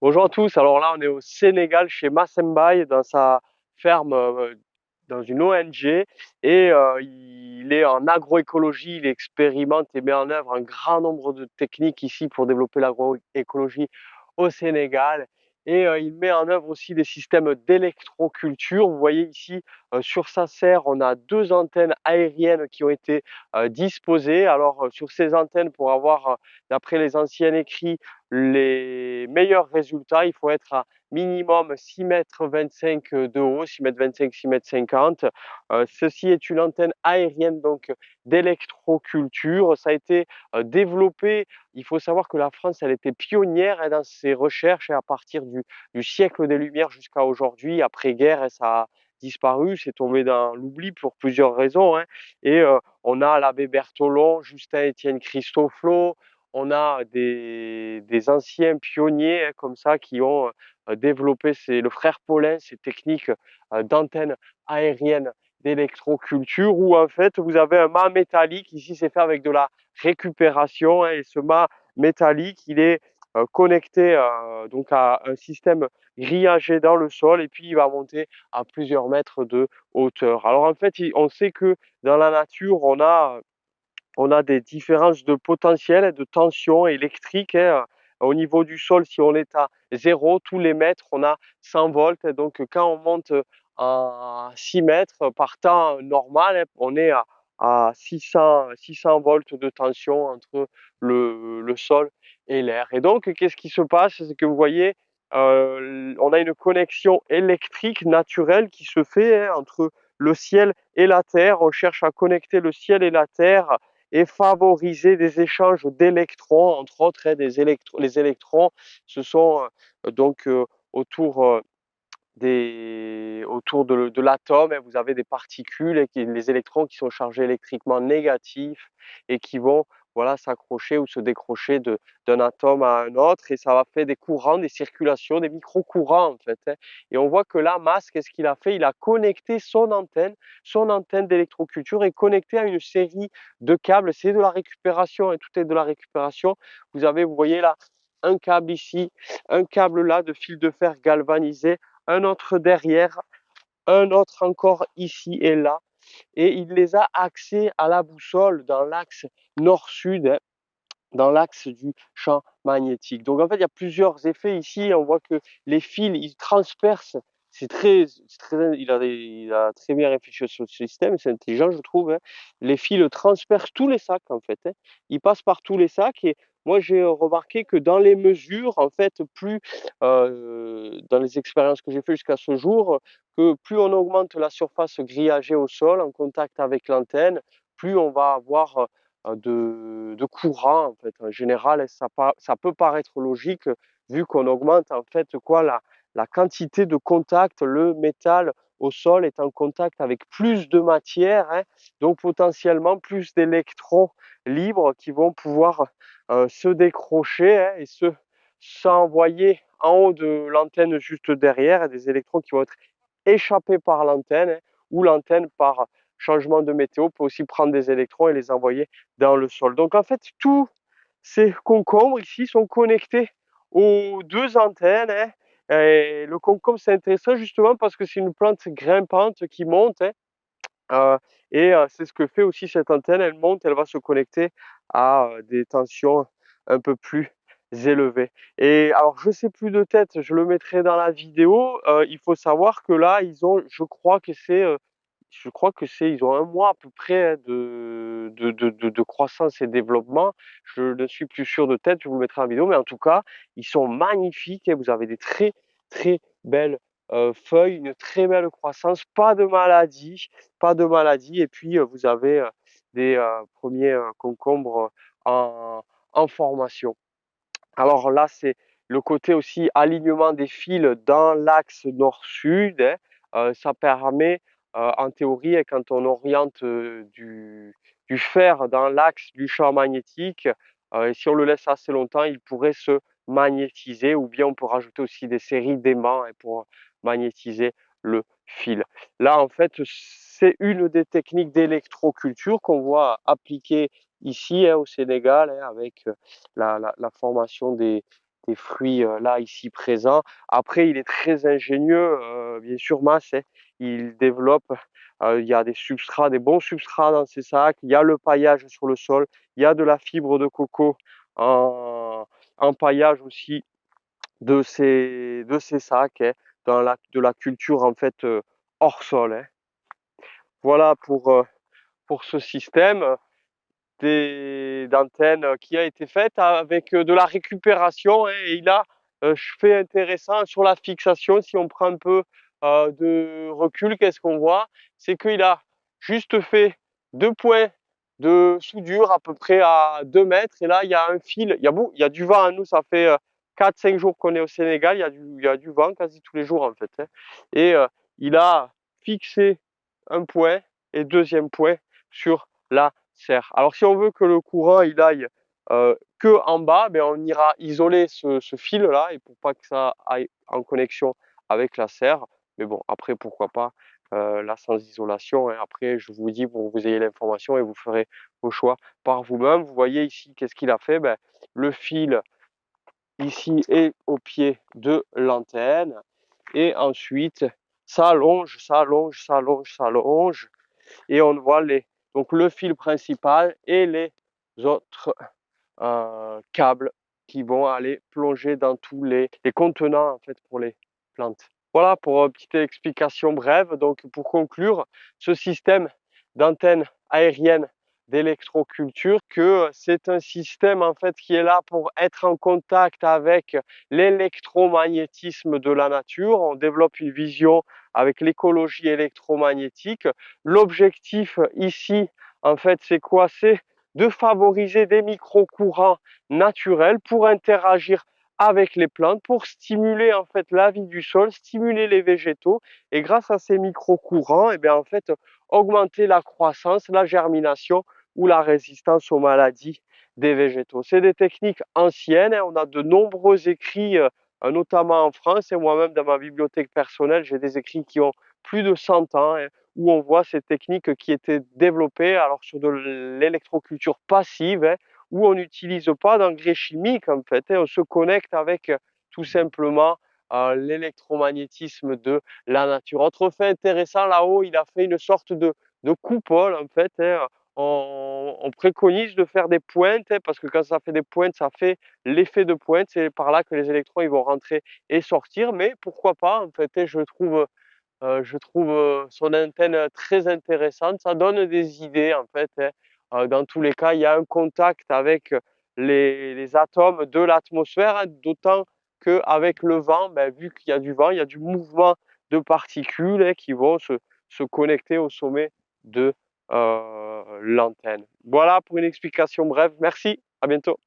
Bonjour à tous, alors là on est au Sénégal chez Massembaye dans sa ferme, dans une ONG et il est en agroécologie, il expérimente et met en œuvre un grand nombre de techniques ici pour développer l'agroécologie au Sénégal et il met en œuvre aussi des systèmes d'électroculture. Vous voyez ici sur sa serre on a deux antennes aériennes qui ont été disposées. Alors sur ces antennes pour avoir d'après les anciens écrits les meilleurs résultats, il faut être à minimum 6,25 m de haut, 6,25 m, 6,50 m. Ceci est une antenne aérienne donc d'électroculture. Ça a été développé. Il faut savoir que la France, elle était pionnière dans ses recherches à partir du siècle des Lumières jusqu'à aujourd'hui. Après-guerre, ça a disparu, c'est tombé dans l'oubli pour plusieurs raisons. Et on a l'abbé Bertholon, Justin-Étienne Christoflot, on a des anciens pionniers comme ça qui ont développé, le frère Paulin, ces techniques d'antenne aérienne d'électroculture où en fait vous avez un mât métallique. Ici c'est fait avec de la récupération et ce mât métallique il est connecté donc à un système grillagé dans le sol et puis il va monter à plusieurs mètres de hauteur. Alors en fait on sait que dans la nature on a des différences de potentiel et de tension électrique. Au niveau du sol, si on est à 0, tous les mètres, on a 100 volts. Donc, quand on monte à 6 mètres par temps normal, on est à 600 volts de tension entre le sol et l'air. Et donc, qu'est-ce qui se passe? C'est que vous voyez, on a une connexion électrique naturelle qui se fait entre le ciel et la terre. On cherche à connecter le ciel et la terre et favoriser des échanges d'électrons, entre autres, les électrons, ce sont donc autour autour de l'atome, vous avez des particules, les électrons qui sont chargés électriquement négatifs et qui vont voilà, s'accrocher ou se décrocher d'un atome à un autre et ça va faire des courants, des circulations, des micro-courants en fait. Et on voit que là, Mas, qu'est-ce qu'il a fait? Il a connecté son antenne d'électroculture est connectée à une série de câbles. C'est de la récupération et tout est de la récupération. Vous voyez là, un câble ici, un câble là de fil de fer galvanisé, un autre derrière, un autre encore ici et là. Et il les a axés à la boussole dans l'axe nord-sud, dans l'axe du champ magnétique. Donc en fait, il y a plusieurs effets ici. On voit que les fils, ils transpercent. Il a très bien réfléchi sur ce système, c'est intelligent, je trouve. Les fils transpercent tous les sacs, en fait. Ils passent par tous les sacs et moi, j'ai remarqué que dans les mesures, en fait, dans les expériences que j'ai fait jusqu'à ce jour, que plus on augmente la surface grillagée au sol en contact avec l'antenne, plus on va avoir de courant en fait en général. Et ça peut paraître logique vu qu'on augmente en fait la quantité de contact. Le métal au sol est en contact avec plus de matière, donc potentiellement plus d'électrons libres qui vont pouvoir se décrocher et s'envoyer en haut de l'antenne juste derrière, et des électrons qui vont être échappés par l'antenne, ou l'antenne par changement de météo peut aussi prendre des électrons et les envoyer dans le sol. Donc en fait, tous ces concombres ici sont connectés aux deux antennes. Et le concombre, c'est intéressant justement parce que c'est une plante grimpante qui monte. Et c'est ce que fait aussi cette antenne. Elle monte, elle va se connecter à des tensions un peu plus élevées. Et alors, je sais plus de tête, je le mettrai dans la vidéo. Il faut savoir que là, je crois que ils ont un mois à peu près de croissance et développement. Je ne suis plus sûr de tête, je vous le mettrai en vidéo, mais en tout cas, ils sont magnifiques et vous avez des très, très belles feuilles, une très belle croissance, pas de maladie, et puis vous avez des premiers concombres en, en formation. Alors là, c'est le côté aussi alignement des fils dans l'axe nord-sud. Ça permet, en théorie, quand on oriente du fer dans l'axe du champ magnétique, et si on le laisse assez longtemps, il pourrait se magnétiser, ou bien on peut rajouter aussi des séries d'aimants pour magnétiser le fil. Là, en fait, c'est une des techniques d'électroculture qu'on voit appliquer ici au Sénégal, avec la formation des fruits là, ici présents. Après, il est très ingénieux, bien sûr, Mas, hein. Il développe, il y a des substrats, des bons substrats dans ces sacs, il y a le paillage sur le sol, il y a de la fibre de coco en paillage aussi de ces sacs, hein, dans de la culture en fait hors sol, hein. Voilà pour ce système d'antenne qui a été faite avec de la récupération, hein, et il a fait intéressant sur la fixation. Si on prend un peu de recul, qu'est-ce qu'on voit? C'est qu'il a juste fait 2 points de soudure à peu près à 2 mètres, et là il y a un fil, il y a du vent, hein. Nous ça fait 4-5 jours qu'on est au Sénégal, il y a du vent quasi tous les jours en fait, hein. Et il a fixé un point et deuxième point sur la serre. Alors si on veut que le courant il aille que en bas, ben on ira isoler ce fil là, et pour pas que ça aille en connexion avec la serre. Mais bon, après pourquoi pas là sans isolation, hein. Après je vous dis pour que vous ayez l'information et vous ferez vos choix par vous-même. Vous voyez ici qu'est-ce qu'il a fait? Ben, le fil ici est au pied de l'antenne, et ensuite ça allonge, ça allonge, ça allonge, ça allonge, et on voit donc le fil principal et les autres câbles qui vont aller plonger dans tous les contenants en fait pour les plantes. Voilà pour une petite explication brève. Donc pour conclure, ce système d'antenne aérienne d'électroculture, que c'est un système en fait qui est là pour être en contact avec l'électromagnétisme de la nature. On développe une vision avec l'écologie électromagnétique. L'objectif ici, en fait, c'est quoi? C'est de favoriser des micro-courants naturels pour interagir avec les plantes, pour stimuler en fait la vie du sol, stimuler les végétaux, et grâce à ces micro-courants, et bien en fait augmenter la croissance, la germination ou la résistance aux maladies des végétaux. C'est des techniques anciennes, hein. On a de nombreux écrits, notamment en France, et moi-même dans ma bibliothèque personnelle, j'ai des écrits qui ont plus de 100 ans, hein, où on voit ces techniques qui étaient développées alors sur de l'électroculture passive, hein, où on n'utilise pas d'engrais chimiques en fait, hein. On se connecte avec tout simplement l'électromagnétisme de la nature. Autre fait intéressant, là-haut, il a fait une sorte de coupole en fait, hein. On préconise de faire des pointes, hein, parce que quand ça fait des pointes, ça fait l'effet de pointe. C'est par là que les électrons ils vont rentrer et sortir. Mais pourquoi pas en fait, hein, je trouve son antenne très intéressante. Ça donne des idées en fait, hein. Dans tous les cas, il y a un contact avec les atomes de l'atmosphère, hein, d'autant qu'avec le vent, ben, vu qu'il y a du vent, il y a du mouvement de particules, hein, qui vont se connecter au sommet de l'antenne. Voilà pour une explication brève. Merci, à bientôt.